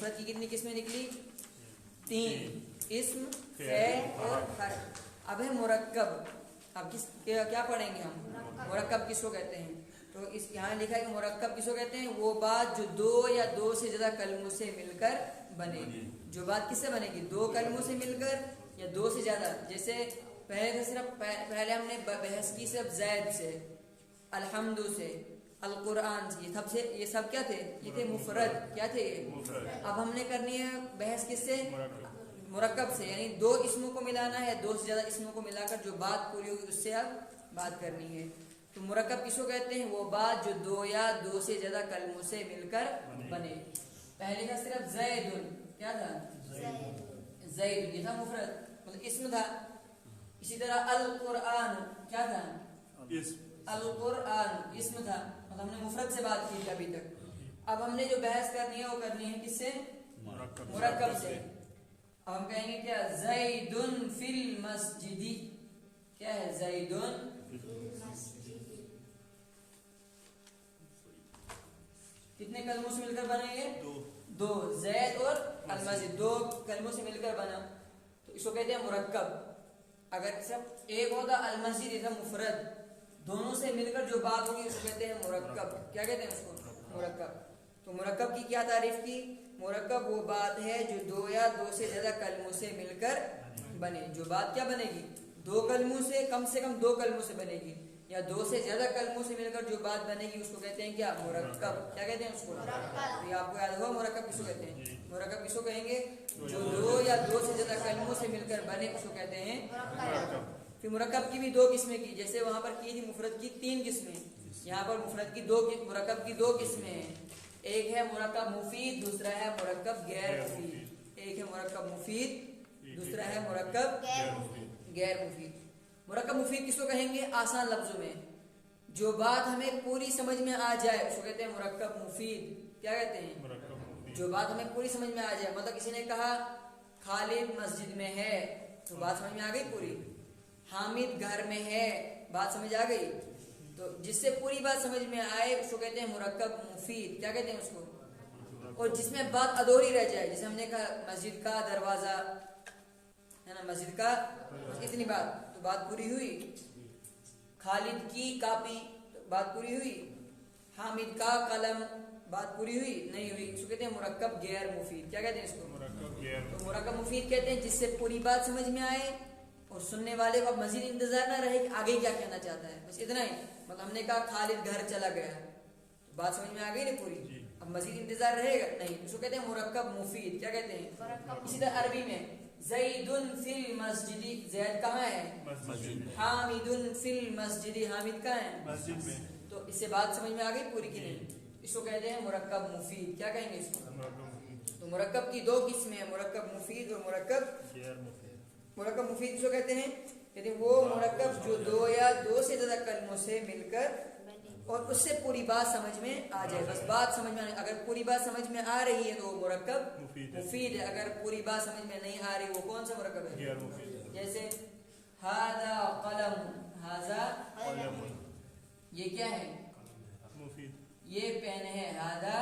مفرد کی کتنی قسمیں نکلی؟ 3، اسم، فعل اور حرف. اب ہے مرکب. اب کیا پڑھیں گے ہم؟ مرکب کس کو کہتے ہیں؟ تو اس یہاں لکھا ہے کہ مرکب کس کو کہتے ہیں؟ وہ بات جو 2 یا 2 سے زیادہ کلموں سے مل کر بنے. جو بات کس سے بنے گی؟ 2 کلموں سے مل کر یا 2 سے زیادہ. جیسے پہلے ہم نے بحث کی صرف زید سے، الحمد سے، القرآن سے. یہ سب کیا تھے؟ یہ تھے مفرد. کیا تھے یہ؟ اب ہم نے کرنی ہے بحث کس سے؟ مرکب سے. یعنی 2 اسموں کو ملانا ہے، 2 سے زیادہ اسموں کو ملا کر جو بات پوری ہوگی اس سے اب بات کرنی ہے. تو مرکب کس کو کہتے ہیں؟ وہ بات جو 2 یا 2 سے زیادہ کلموں سے مل کر بنے. پہلے کا صرف زید. کیا تھا؟ زید. یہ تھا مفرد، مطلب اسم تھا. اسی طرح القرآن کیا تھا؟ القرآن اسم تھا، مطلب ہم نے مفرد سے بات کی ابھی تک. اب ہم نے جو بحث کرنی ہے وہ کرنی ہے کس سے؟ مرکب سے. اب ہم کہیں گے کیا؟ زید فی المسجد. کیا ہے؟ زید کتنے کلموں سے مل کر بنے گے؟ 2. زید اور المسجد 2 کلموں سے مل کر بنا، تو اس کو کہتے ہیں مرکب. اگر صرف ایک ہوتا المسجد، یہ تھا مفرد، دونوں سے مل کر جو بات ہوگی اس کو کہتے ہیں مرکب. کیا کہتے ہیں اس کو؟ مرکب. تو مرکب کی کیا تعریف کی؟ مرکب وہ بات ہے جو 2 یا 2 سے زیادہ کلموں سے مل کر بنے. جو بات کیا بنے گی؟ 2 کلموں سے کم 2 کلموں سے بنے گی، یا 2 سے زیادہ کلموں سے مل کر جو بات بنے گی اس کو کہتے ہیں کیا؟ مرکب. کیا کہتے ہیں اس کو؟ یہ آپ کو یاد ہوگا مرکب کس کو کہتے ہیں. مرکب کس کو کہیں گے؟ جو 2 یا 2 سے زیادہ کلموں سے مل کر بنے اس کو کہتے ہیں مرکب. پھر مرکب کی بھی 2 قسمیں کی. جیسے وہاں پر کی تھی مفرد کی 3 قسمیں، یہاں پر مفرد کی مرکب کی 2 قسمیں ہیں. ایک ہے مرکب مفید، دوسرا ہے مرکب غیر مفید. ایک ہے مرکب مفید، دوسرا ہے مرکب غیر مفید. مرکب مفید کس کو کہیں گے؟ آسان لفظوں میں جو بات ہمیں پوری سمجھ میں آ جائے اس کو کہتے ہیں مرکب مفید. کیا کہتے ہیں؟ جو بات ہمیں پوری سمجھ میں آ جائے. مطلب کسی نے کہا خالد مسجد میں ہے، تو بات سمجھ میں آ گئی پوری. حامد گھر میں ہے، بات سمجھ آ گئی. تو جس سے پوری بات سمجھ میں آئے اس کو کہتے ہیں مرکب مفید. کیا کہتے ہیں اس کو؟ اور جس میں بات ادھوری رہ جائے، جیسے ہم نے کہا مسجد کا دروازہ ہے نا، مسجد کا اتنی بات، تو بات پوری ہوئی. خالد کی کاپی، بات پوری ہوئی. حامد کا قلم، بات پوری ہوئی؟ نہیں ہوئی. اس کو کہتے ہیں مرکب غیر مفید. کیا کہتے ہیں اس کو؟ تو مرکب مفید کہتے ہیں جس سے پوری بات سمجھ میں آئے اور سننے والے کو مزید انتظار نہ رہے کہ آگے کیا کہنا چاہتا ہے. بس اتنا ہی. مطلب ہم نے کہا خالد گھر چلا گیا، بات سمجھ میں آ گئی نا پوری. اب مزید انتظار رہے گا نہیں. اس کو کہتے ہیں مرکب مفید. کیا کہتے ہیں؟ اسی طرح عربی میں زید فی المسجد، زید کہاں ہے؟ حامد فی المسجد، حامد کہاں ہے؟ مسجد میں. تو اس سے بات سمجھ میں آ گئی پوری کی نہیں. اس کو کہتے ہیں مرکب مفید. کیا کہیں گے اس کو؟ تو مرکب کی 2 قسمیں ہیں، مرکب مفید اور مرکب غیر مفید. مرکب مفید کس کو کہتے ہیں؟ کہتے ہیں وہ مرکب جو 2 یا 2 سے زیادہ کلموں سے مل کر اور اس سے پوری بات سمجھ میں آ جائے. بس بات سمجھ میں اگر پوری بات سمجھ میں آ رہی ہے تو وہ مرکب مفید ہے. اگر پوری بات سمجھ میں نہیں آ رہی وہ کون سا مرکب ہے؟ غیر مفید. جیسے ھذا قلم، ھذا قلم، یہ کیا ہے؟ مفید. یہ پین ہے. ھذا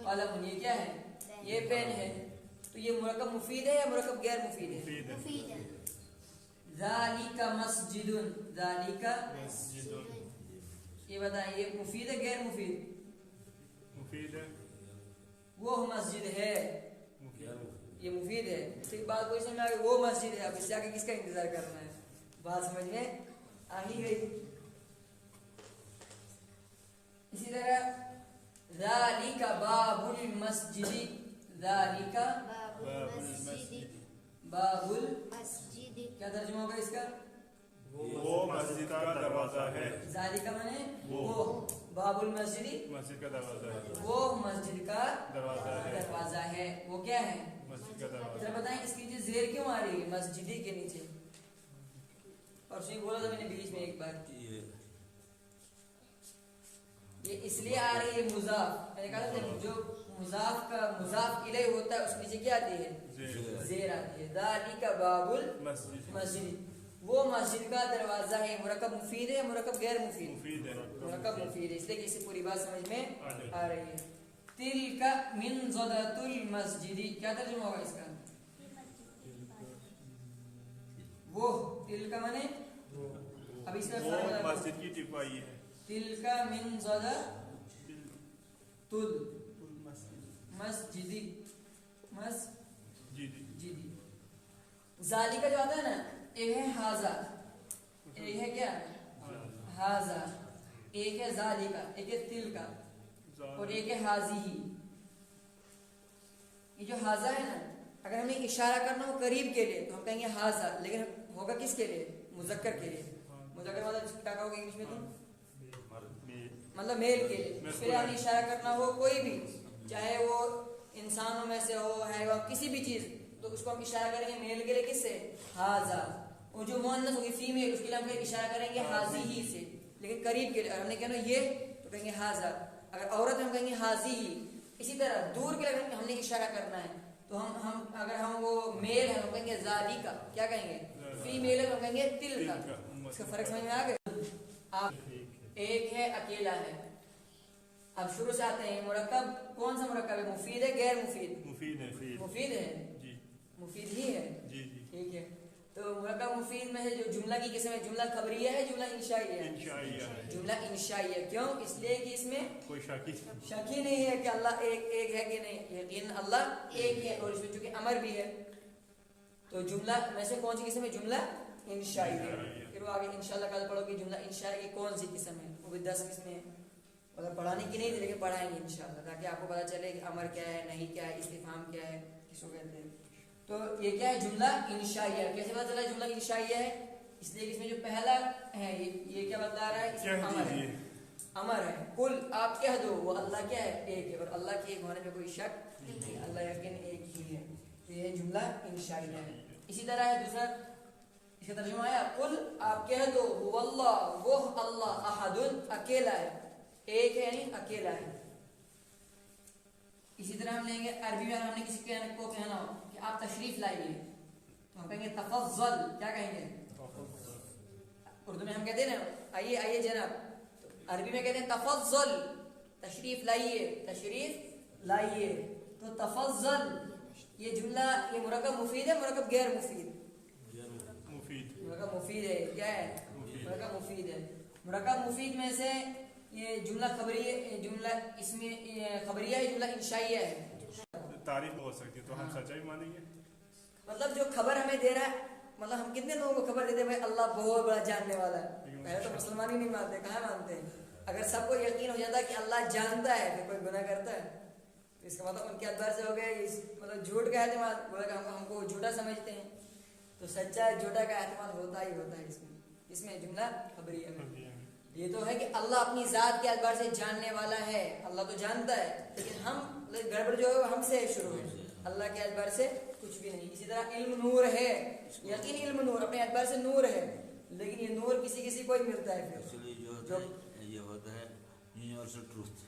قلم، یہ کیا ہے؟ یہ پین ہے. تو یہ مرکب مفید ہے یا مرکب غیر مفید ہے؟ مفید ہے. ذالک مسجد، ذالک مسجد، یہ بتائیں یہ مفید ہے غیر مفید؟ مفید ہے. وہ مسجد ہے، یہ مفید ہے. تو ایک بات کوئی سمجھ میں آ گئی، وہ مسجد ہے. اب اس سے آگے کس کا انتظار کرنا ہے؟ بات سمجھ میں آ ہی گئی. اسی طرح ذالک باب المسجد، ذالک باب المسجد، باب المسجد، کیا ترجمہ ہوگا اس کا؟ وہ مسجد کا دروازہ ہے. ذالک مانے وہ، باب المسجد مسجد کا دروازہ ہے. وہ مسجد کا دروازہ ہے. وہ کیا ہے؟ مسجد کا دروازہ. ذرا بتائیں اس کی نیچے زیر کیوں آ رہی ہے مسجدی کے نیچے؟ اور صحیح بولا تھا میں نے بیچ میں ایک بار، یہ اس لیے آ رہی ہے مضاف. میں نے کہا تھا جو مضاف کا مضاف الیہ ہوتا ہے اس کے نیچے کیا آتی ہے؟ زیر آتی ہے. ذالک باب المسجد، وہ مسجد کا دروازہ ہے. مرکب مفید ہے مرکب غیر مفید؟ مفید ہے. مرکب مفید ہے اس لیے کہ اس سے پوری بات سمجھ میں آ رہی ہے. तिलका मिन ज़दतुल मस्जिदी, क्या तर्जुमा होगा इसका? वो तिलका माने अब इसमें फर्क मस्जिद की टिपाई है। तिलका मिन ज़दतुल मस्जिदी, मस्जिदी। जालिका जो आता है ना, एक है हाजा, एक है क्या हाजा, एक है जालिका, एक है तिलका और एक है हाजी। ये जो हाजा है ना, अगर हमें इशारा करना हो करीब के लिए तो हम कहेंगे हाजा, लेकिन होगा किसके लिए? मुज़क्कर के लिए। मुज़क्कर मतलब क्या कहोगे इंग्लिश में तुम? मतलब मेल के लिए। फिर हमें इशारा करना हो कोई भी, चाहे वो इंसानों में से हो, हैवान, किसी भी चीज, तो उसको हम इशारा करेंगे मेल के लिए किससे? हाजा। और जो मुअन्नस होगी फीमेल, उसके लिए हम इशारा करेंगे हाजी ही से, लेकिन करीब के लिए। अगर हमने कहना ये तो कहेंगे हाजा, अगर औरत हम कहेंगे हाजी ही। इसी तरह दूर के लिए हमने इशारा करना है तो हम अगर हम वो मेल है हम कहेंगे जाली का, क्या कहेंगे? फीमेल है तो हम कहेंगे तिल का। इसका फर्क समझ में आ गया? आप एक है अकेला है। अब शुरू से आते हैं, मुरक्कब कौन सा मुरक्कब है? मुफीद है गैर मुफीद? मुफीद है। मुफीद है जी, मुफीद ही है जी जी। ठीक है। तो मुरक्कब मुफीद में है जो जुमला की किस्म है, जुमला खबरिया है, जुमला इंशाइया है? इंशाइया है। जुमला इंशाइया। क्यों? इसलिए कि इसमें कोई शक ही नहीं है कि अल्लाह एक है कि नहीं, यकीन अल्लाह एक है, और इसमें चूंकि अमर भी है तो जुमला में से कौन सी किस्म है? जुमला इंशाइया। फिर वो आगे इंशाल्लाह कल पढ़ोगे जुमला इंशाइया की कौन सी किस्म है, वो भी 10 किस्में हैं। मतलब पढ़ाने की नहीं थी लेकिन पढ़ाएंगे इंशाल्लाह, ताकि आपको पता चले कि अमर क्या है, नहीं क्या है, इस्तिफाम क्या है, किसको कहते हैं। तो ये क्या है? जुमला इंशाइया। कैसे पता चला जुमला इंशाइया है? इसलिए इसमें जो पहला है ये क्या बता रहा है? इसमें अमर है, अमर है। कुल आप कह दो, वो अल्लाह क्या है? एक है, और अल्लाह के एक होने में कोई शक नहीं, अल्लाह यकीन एक ही है। तो ये जुमला इंशाइया है। इसी तरह है दूसरा, इसका तर्जुमा आया, कुल आप कह दो वल्लाह, वो अल्लाह, अहदुन अकेला है, एक है यानी अकेला है। इसी तरह हम लेंगे अरबी में, हमने किसी को कहना हो कि आप तशरीफ लाइए तो हम कहेंगे तफज़्ज़ल, क्या कहेंगे? उर्दू में हम कहते हैं ना आइए आइए जनाब, तो अरबी में कहते हैं तफज़्ज़ल, तशरीफ लाइए, तशरीफ लाइए। तो तफज़्ज़ल ये जुमला, ये मुरक्कब मुफीद है, मुरक्कब गैर मुफीद? मुरक्कब मुफीद है। क्या है? मुरक्कब मुफीद है। मुरक्कब मुफीद में से ये जुमला खबरिया, जुमला इसमें खबरिया है, जुमला इंशाइया है। तारीफ हो सकती है तो हम सच्चाई मानेंगे। मतलब जो खबर हमें दे रहा है, मतलब हम कितने लोगों को खबर देते हैं भाई अल्लाह बहुत बड़ा जानने वाला है। पहले तो मुसलमान ही नहीं मानते, कहाँ मानते हैं? अगर सबको यकीन हो जाता है कि अल्लाह जानता है फिर कोई गुनाह करता है, तो इसका मतलब उनके अदबार से हो गया मतलब झूठ का एहतमाल, बोला हमको झूठा समझते हैं। तो सच्चा झूठा का एहतमाल होता ही होता है इसमें जुमला खबरिया में। ये तो है कि अल्लाह अपनी जात के अदबार से जानने वाला है, अल्लाह तो जानता है, लेकिन हम गड़बड़ जो है हमसे शुरू है, अल्लाह के अदबार से कुछ भी नहीं। इसी तरह इल्म नूर है, यकीन इल्म नूर अपने अदबार से नूर है, लेकिन ये नूर किसी किसी को ही मिलता है। फिर जो ये होता है यूनिवर्सल ट्रूथ,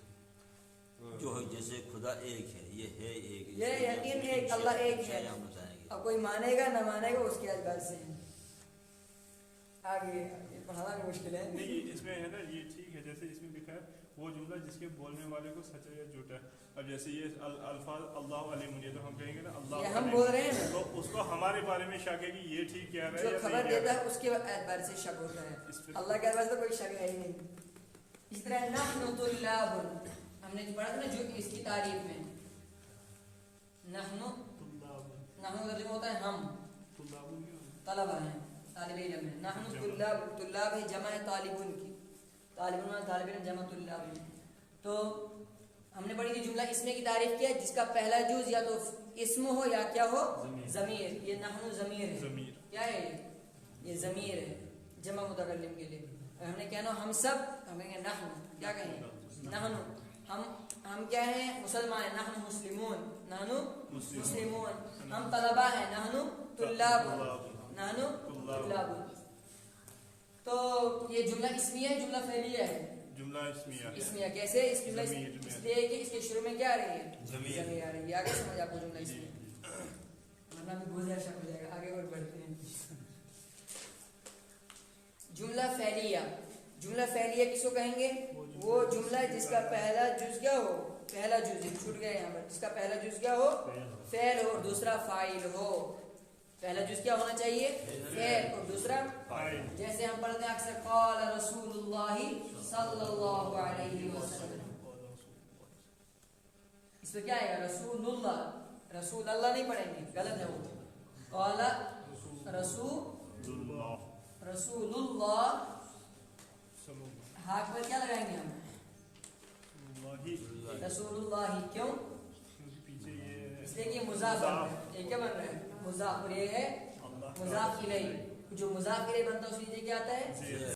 जो है जैसे खुदा एक है, ये है एक, ये यकीन एक, अल्लाह एक है। अब कोई मानेगा ना मानेगा उसके अदबार से। आगे पढ़ाना भी मुश्किल है। नहीं इसमें है ना, ये ठीक है, जैसे इसमें लिखा है वो जुमला जिसके बोलने वाले को सच्चा या झूठा है। अब जैसे ये अल्फाज अल्लाह अलैम, तो हम कहेंगे ना अल्लाह हम बोल रहे हैं, तो उसको हमारे बारे में शक है कि ये ठीक कह रहा है, जो खबर देता है उसके एतबार से शक होता है, अल्लाह के एतबार से तो कोई शक है ही नहीं। इस तरह नहनु तुल्लाबुन, हमने पढ़ा था ना जो इसकी तारीफ में, नहनु तर्जुमा होता है हम, तलबा है, तालिब इल्म है। नहनु तुल्लाब, तुल्लाब है जमा है तालिबुन की, तालिबुन माने तालिब इल्म, जमा तुल्लाब है। तो हमने पढ़ी थी जुमला इसमें की तारीफ किया जिसका पहला जुज या तो इस्म हो या क्या हो, ज़मीर। ये नहनु ज़मीर है, क्या है ये ज़मीर है जमा मुतकल्लिम के लिए। हमने कहना हम सब, हम कहेंगे नहनु, क्या कहेंगे? नहनु, हम क्या है? मुसलमान है, नहनु मुस्लिमून, नहनु मुस्लिमून। हम तलबा है, नहनु तुल्लाबुन, नहनु तुल्लाबुन। तो ये जुमला इस्मिया है, जुमला फेलिया है? जुमला इस्मिया है। इस्मिया कैसे? इस जुमला इसलिए कि इसके शुरू में क्या आ रही है? ज़मीर आ रही है। आगे समझ आपको जुमला इस्मिया, वरना भी गुज़र शक हो जाएगा। आगे और बढ़ते हैं। जुमला फेलिया, जुमला फेलिया किसको कहेंगे? वो जुमला जिसका पहला जुज क्या हो? پہلا جز چھوٹ گیا یہاں پر، جس کا پہلا جز کیا ہو فعل ہو اور دوسرا فاعل ہو. پہلا جز کیا ہونا چاہیے فعل اور دوسرا فاعل. جیسے ہم پڑھتے ہیں اکثر قال رسول اللہ صلی اللہ علیہ وسلم، اس میں کیا آئے گا رسول اللہ، رسول اللہ نہیں پڑھیں گے، غلط ہے وہ. قال رسول اللہ، ہاتھ پر کیا لگائیں گے ہم رسول اللہ، کیوں؟ پیچھے یہ اس لیے کہ مضاف ہے، یہ کیا بن رہا ہے مضاف، اور یہ ہے مضاف الیہ. جو مضاف الیہ بنتا ہے اس کے نیچے کیا آتا ہے